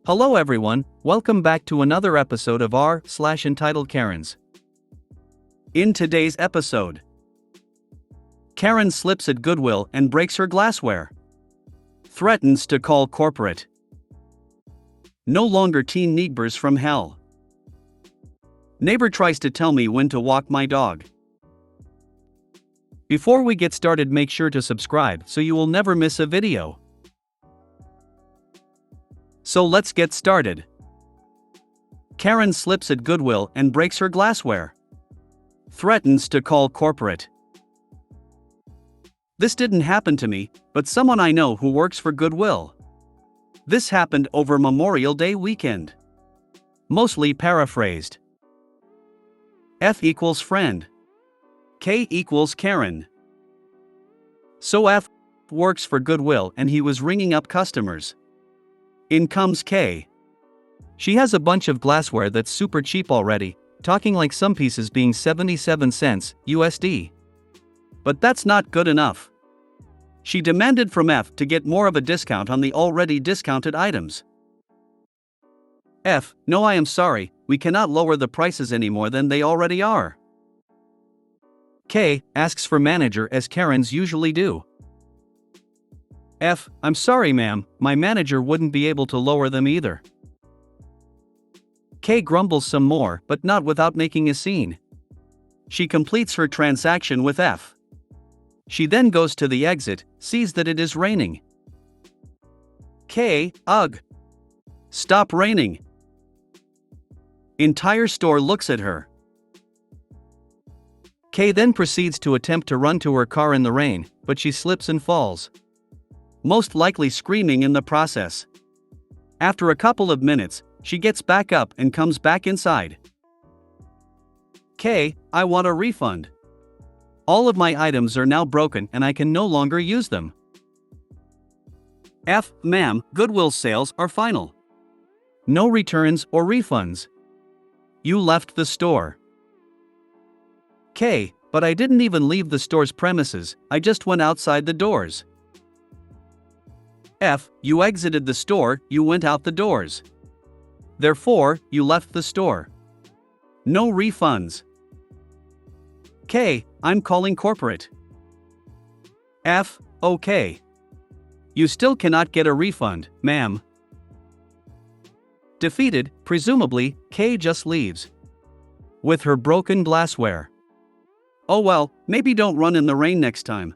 Hello everyone, welcome back to another episode of r/Entitled Karens. In today's episode, Karen slips at Goodwill and breaks her glassware. Threatens to call corporate. No longer teen neighbors from hell. Neighbor tries to tell me when to walk my dog. Before we get started, make sure to subscribe so you will never miss a video. So let's get started. Karen slips at Goodwill and breaks her glassware. Threatens to call corporate. This didn't happen to me, but someone I know who works for Goodwill. This happened over Memorial Day weekend. Mostly paraphrased. F equals friend. K equals Karen. So F works for Goodwill and he was ringing up customers. In comes K. She has a bunch of glassware that's super cheap already, talking like some pieces being 77 cents USD. But that's not good enough. She demanded from F to get more of a discount on the already discounted items. F, no, I am sorry, we cannot lower the prices any more than they already are. K asks for manager as Karens usually do. F, I'm sorry ma'am, my manager wouldn't be able to lower them either. K grumbles some more, but not without making a scene. She completes her transaction with F. She then goes to the exit, sees that it is raining. K, ugh. Stop raining. Entire store looks at her. K then proceeds to attempt to run to her car in the rain, but she slips and falls. Most likely screaming in the process. After a couple of minutes, she gets back up and comes back inside. K, I want a refund. All of my items are now broken and I can no longer use them. F, ma'am, Goodwill sales are final. No returns or refunds. You left the store. K, but I didn't even leave the store's premises, I just went outside the doors. F, you exited the store, you went out the doors. Therefore, you left the store. No refunds. K, I'm calling corporate. F, okay. You still cannot get a refund, ma'am. Defeated, presumably, K just leaves. With her broken glassware. Oh well, maybe don't run in the rain next time.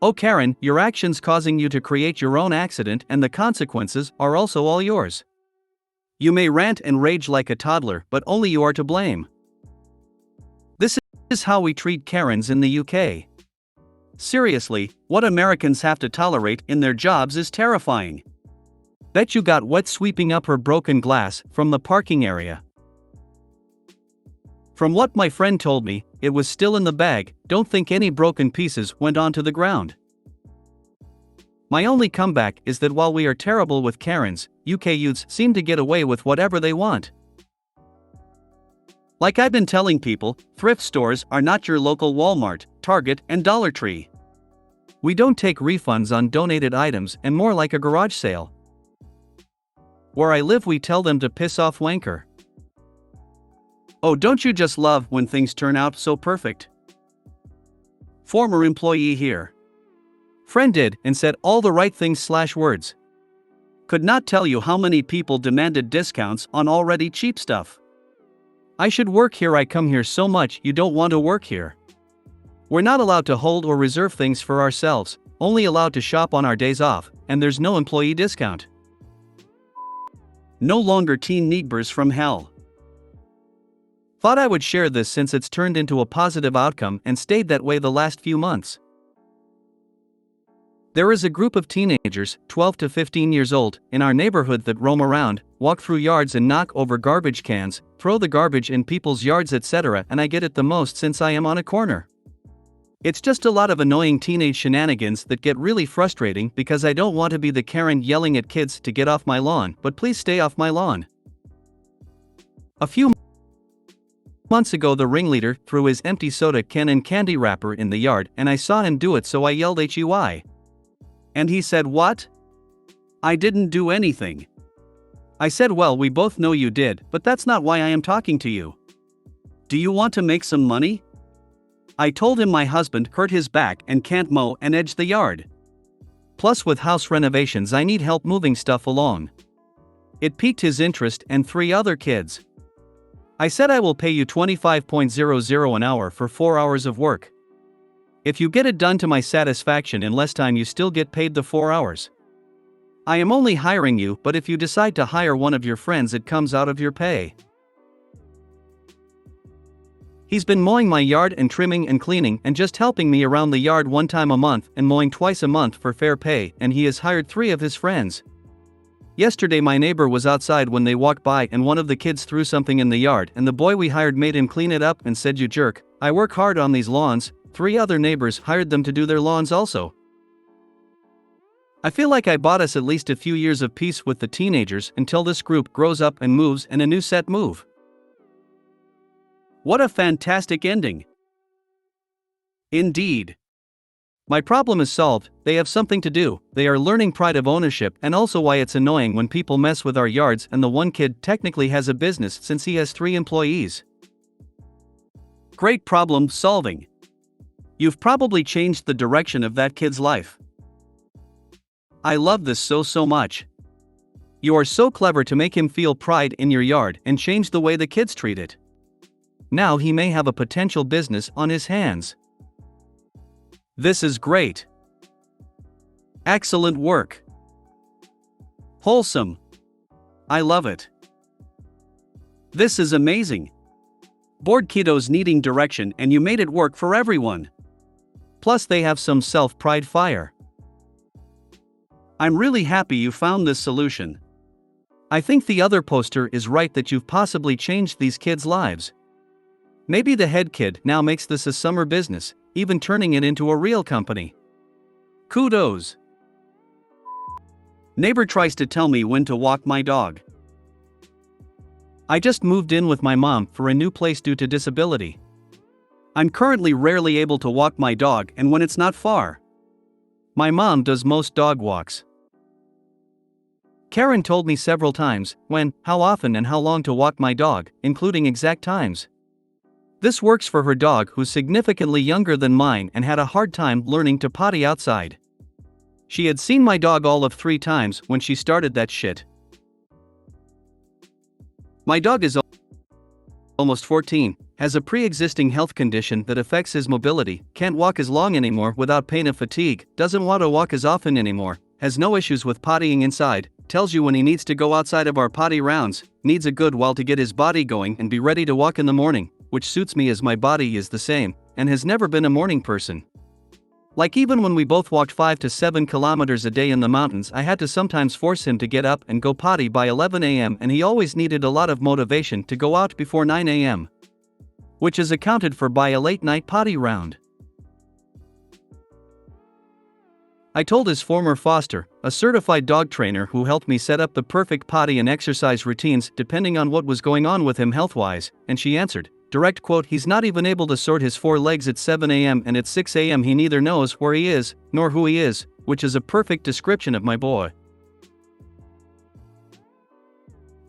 Oh Karen, your actions causing you to create your own accident and the consequences are also all yours. You may rant and rage like a toddler, but only you are to blame. This is how we treat Karens in the UK. Seriously, what Americans have to tolerate in their jobs is terrifying. Bet you got wet sweeping up her broken glass from the parking area. From what my friend told me, it was still in the bag, don't think any broken pieces went onto the ground. My only comeback is that while we are terrible with Karens, UK youths seem to get away with whatever they want. Like I've been telling people, thrift stores are not your local Walmart, Target, and Dollar Tree. We don't take refunds on donated items and more like a garage sale. Where I live we tell them to piss off wanker. Oh, don't you just love when things turn out so perfect? Former employee here. Friend did and said all the right things/words. Could not tell you how many people demanded discounts on already cheap stuff. I should work here, I come here so much, you don't want to work here. We're not allowed to hold or reserve things for ourselves, only allowed to shop on our days off, and there's no employee discount. No longer teen neighbors from hell. Thought I would share this since it's turned into a positive outcome and stayed that way the last few months. There is a group of teenagers, 12 to 15 years old, in our neighborhood that roam around, walk through yards and knock over garbage cans, throw the garbage in people's yards, etc., and I get it the most since I am on a corner. It's just a lot of annoying teenage shenanigans that get really frustrating because I don't want to be the Karen yelling at kids to get off my lawn, but please stay off my lawn. A few months ago the ringleader threw his empty soda can and candy wrapper in the yard and I saw him do it, so I yelled HUI. And he said, "What?" I didn't do anything. I said, well, we both know you did, but that's not why I am talking to you. Do you want to make some money? I told him my husband hurt his back and can't mow and edge the yard. Plus, with house renovations, I need help moving stuff along. It piqued his interest and 3 other kids. I said, I will pay you $25.00 an hour for 4 hours of work. If you get it done to my satisfaction in less time, you still get paid the 4 hours. I am only hiring you, but if you decide to hire one of your friends, it comes out of your pay. He's been mowing my yard and trimming and cleaning and just helping me around the yard 1 time a month and mowing twice a month for fair pay, and he has hired 3 of his friends. Yesterday my neighbor was outside when they walked by and one of the kids threw something in the yard and the boy we hired made him clean it up and said, "You jerk, I work hard on these lawns." 3 other neighbors hired them to do their lawns also. I feel like I bought us at least a few years of peace with the teenagers until this group grows up and moves and a new set move. What a fantastic ending. Indeed. My problem is solved, they have something to do, they are learning pride of ownership and also why it's annoying when people mess with our yards, and the one kid technically has a business since he has 3 employees. Great problem solving. You've probably changed the direction of that kid's life. I love this so much. You are so clever to make him feel pride in your yard and change the way the kids treat it. Now he may have a potential business on his hands. This is great. Excellent work. Wholesome. I love it. This is amazing. Bored kiddos needing direction and you made it work for everyone. Plus they have some self-pride fire. I'm really happy you found this solution. I think the other poster is right that you've possibly changed these kids' lives. Maybe the head kid now makes this a summer business, even turning it into a real company. Kudos. Neighbor tries to tell me when to walk my dog. I just moved in with my mom for a new place due to disability. I'm currently rarely able to walk my dog, and when it's not far. My mom does most dog walks. Karen told me several times when, how often and how long to walk my dog, including exact times. This works for her dog, who's significantly younger than mine and had a hard time learning to potty outside. She had seen my dog all of 3 times when she started that shit. My dog is almost 14, has a pre-existing health condition that affects his mobility, can't walk as long anymore without pain of fatigue, doesn't want to walk as often anymore, has no issues with pottying inside, tells you when he needs to go outside of our potty rounds, needs a good while to get his body going and be ready to walk in the morning, which suits me as my body is the same, and has never been a morning person. Like even when we both walked 5 to 7 kilometers a day in the mountains, I had to sometimes force him to get up and go potty by 11 a.m. and he always needed a lot of motivation to go out before 9 a.m. Which is accounted for by a late night potty round. I told his former foster, a certified dog trainer who helped me set up the perfect potty and exercise routines depending on what was going on with him health-wise, and she answered, direct quote, "He's not even able to sort his 4 legs at 7 a.m. and at 6 a.m. he neither knows where he is, nor who he is," which is a perfect description of my boy.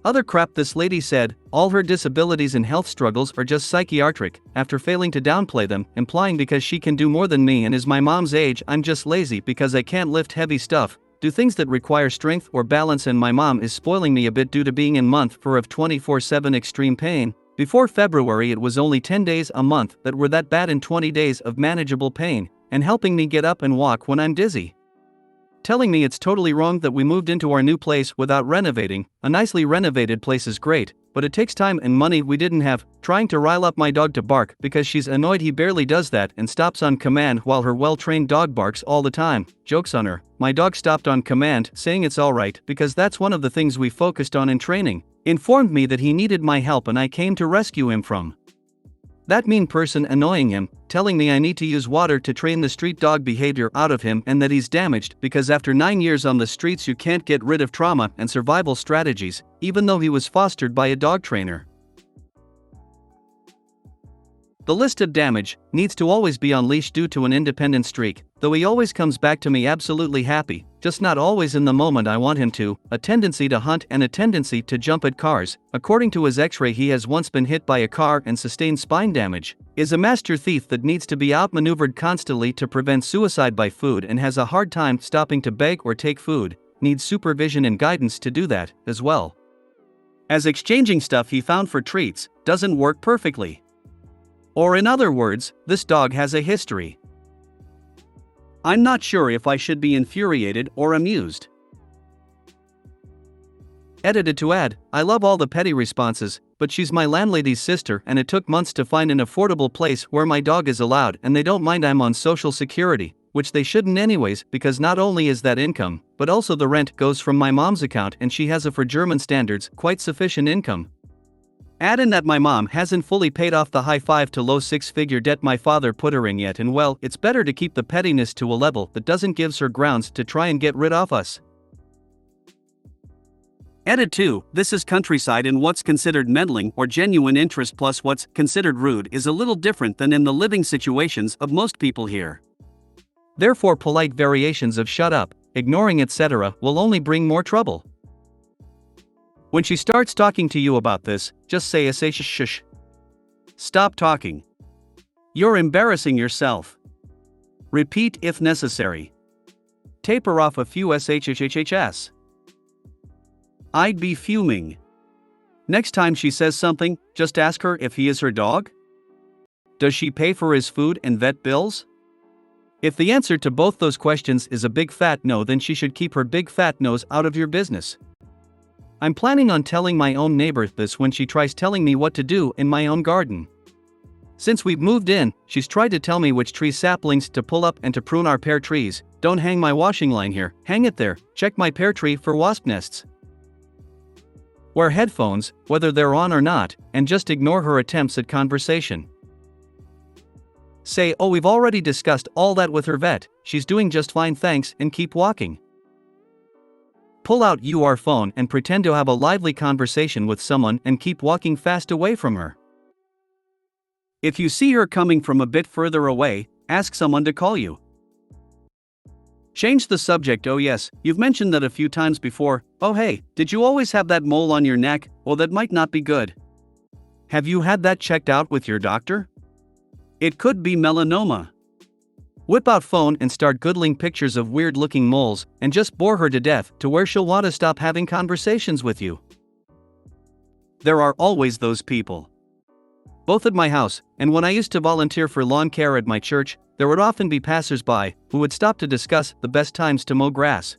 Other crap this lady said, all her disabilities and health struggles are just psychiatric, after failing to downplay them, implying because she can do more than me and is my mom's age I'm just lazy because I can't lift heavy stuff, do things that require strength or balance, and my mom is spoiling me a bit due to being in month 4 of 24/7 extreme pain. Before February it was only 10 days a month that were that bad and 20 days of manageable pain, and helping me get up and walk when I'm dizzy. Telling me it's totally wrong that we moved into our new place without renovating. A nicely renovated place is great, but it takes time and money we didn't have. Trying to rile up my dog to bark because she's annoyed he barely does that and stops on command while her well-trained dog barks all the time. Joke's on her, my dog stopped on command, saying it's alright because that's one of the things we focused on in training. Informed me that he needed my help and I came to rescue him from that mean person annoying him, telling me I need to use water to train the street dog behavior out of him and that he's damaged because after 9 years on the streets you can't get rid of trauma and survival strategies, even though he was fostered by a dog trainer. The list of damage needs to always be on leash due to an independent streak, though he always comes back to me absolutely happy, just not always in the moment I want him to, a tendency to hunt and a tendency to jump at cars. According to his x-ray, he has once been hit by a car and sustained spine damage, is a master thief that needs to be outmaneuvered constantly to prevent suicide by food and has a hard time stopping to beg or take food, needs supervision and guidance to do that, as well as exchanging stuff he found for treats, doesn't work perfectly. Or in other words, this dog has a history. I'm not sure if I should be infuriated or amused. Edited to add, I love all the petty responses, but she's my landlady's sister and it took months to find an affordable place where my dog is allowed and they don't mind I'm on Social Security, which they shouldn't anyways because not only is that income, but also the rent goes from my mom's account and she has a for German standards quite sufficient income. Add in that my mom hasn't fully paid off the high 5 to low 6-figure debt my father put her in yet, and well, it's better to keep the pettiness to a level that doesn't give her grounds to try and get rid of us. Edit 2, this is countryside and what's considered meddling or genuine interest plus what's considered rude is a little different than in the living situations of most people here. Therefore polite variations of shut up, ignoring etc. will only bring more trouble. When she starts talking to you about this, just say shh. Stop talking. You're embarrassing yourself. Repeat if necessary. Taper off a few shhhs. I'd be fuming. Next time she says something, just ask her if he is her dog. Does she pay for his food and vet bills? If the answer to both those questions is a big fat no, then she should keep her big fat nose out of your business. I'm planning on telling my own neighbor this when she tries telling me what to do in my own garden. Since we've moved in, she's tried to tell me which tree saplings to pull up and to prune our pear trees. Don't hang my washing line here, hang it there, check my pear tree for wasp nests. Wear headphones, whether they're on or not, and just ignore her attempts at conversation. Say, oh, we've already discussed all that with her vet, she's doing just fine thanks, and keep walking. Pull out your phone and pretend to have a lively conversation with someone and keep walking fast away from her. If you see her coming from a bit further away, ask someone to call you. Change the subject. Oh yes, you've mentioned that a few times before. Oh hey, did you always have that mole on your neck? Well, that might not be good. Have you had that checked out with your doctor? It could be melanoma. Whip out phone and start googling pictures of weird-looking moles and just bore her to death to where she'll want to stop having conversations with you. There are always those people. Both at my house, and when I used to volunteer for lawn care at my church, there would often be passers-by who would stop to discuss the best times to mow grass.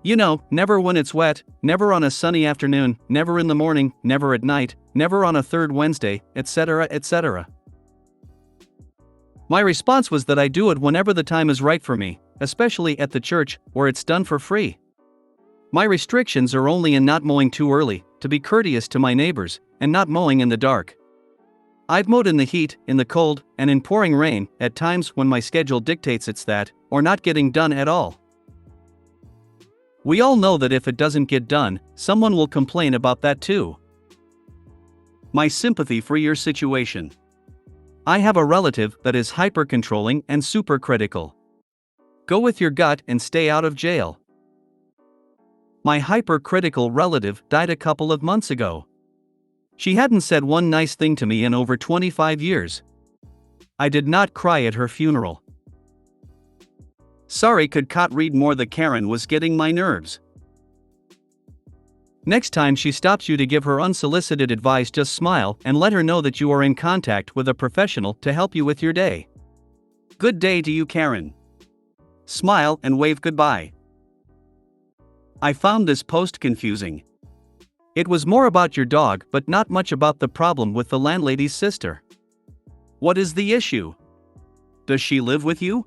You know, never when it's wet, never on a sunny afternoon, never in the morning, never at night, never on a third Wednesday, etc., etc. My response was that I do it whenever the time is right for me, especially at the church, where it's done for free. My restrictions are only in not mowing too early, to be courteous to my neighbors, and not mowing in the dark. I've mowed in the heat, in the cold, and in pouring rain, at times when my schedule dictates it's that, or not getting done at all. We all know that if it doesn't get done, someone will complain about that too. My sympathy for your situation. I have a relative that is hyper-controlling and super-critical. Go with your gut and stay out of jail. My hyper-critical relative died a couple of months ago. She hadn't said one nice thing to me in over 25 years. I did not cry at her funeral. Sorry, could not read more. The Karen was getting my nerves. Next time she stops you to give her unsolicited advice, just smile and let her know that you are in contact with a professional to help you with your day. Good day to you, Karen. Smile and wave goodbye. I found this post confusing. It was more about your dog but not much about the problem with the landlady's sister. What is the issue? Does she live with you?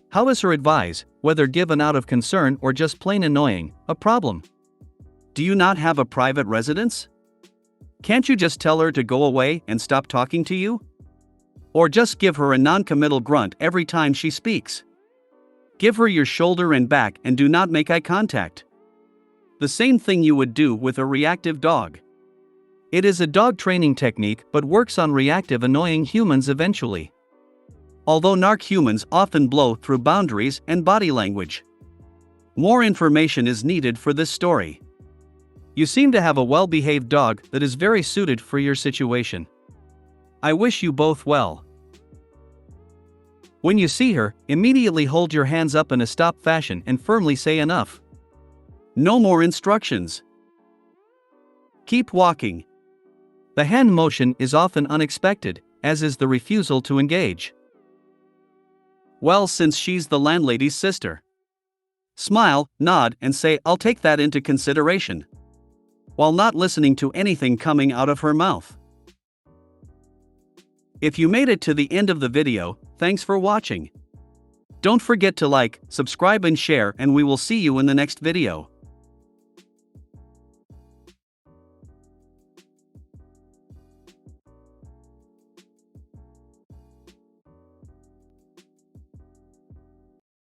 How is her advice, whether given out of concern or just plain annoying, a problem? Do you not have a private residence? Can't you just tell her to go away and stop talking to you? Or just give her a non-committal grunt every time she speaks? Give her your shoulder and back and do not make eye contact. The same thing you would do with a reactive dog. It is a dog training technique but works on reactive annoying humans eventually. Although narc humans often blow through boundaries and body language. More information is needed for this story. You seem to have a well-behaved dog that is very suited for your situation. I wish you both well. When you see her, immediately hold your hands up in a stop fashion and firmly say enough. No more instructions. Keep walking. The hand motion is often unexpected, as is the refusal to engage. Well, since she's the landlady's sister. Smile, nod, and say, "I'll take that into consideration," while not listening to anything coming out of her mouth. If you made it to the end of the video, thanks for watching. Don't forget to like, subscribe and share, and we will see you in the next video.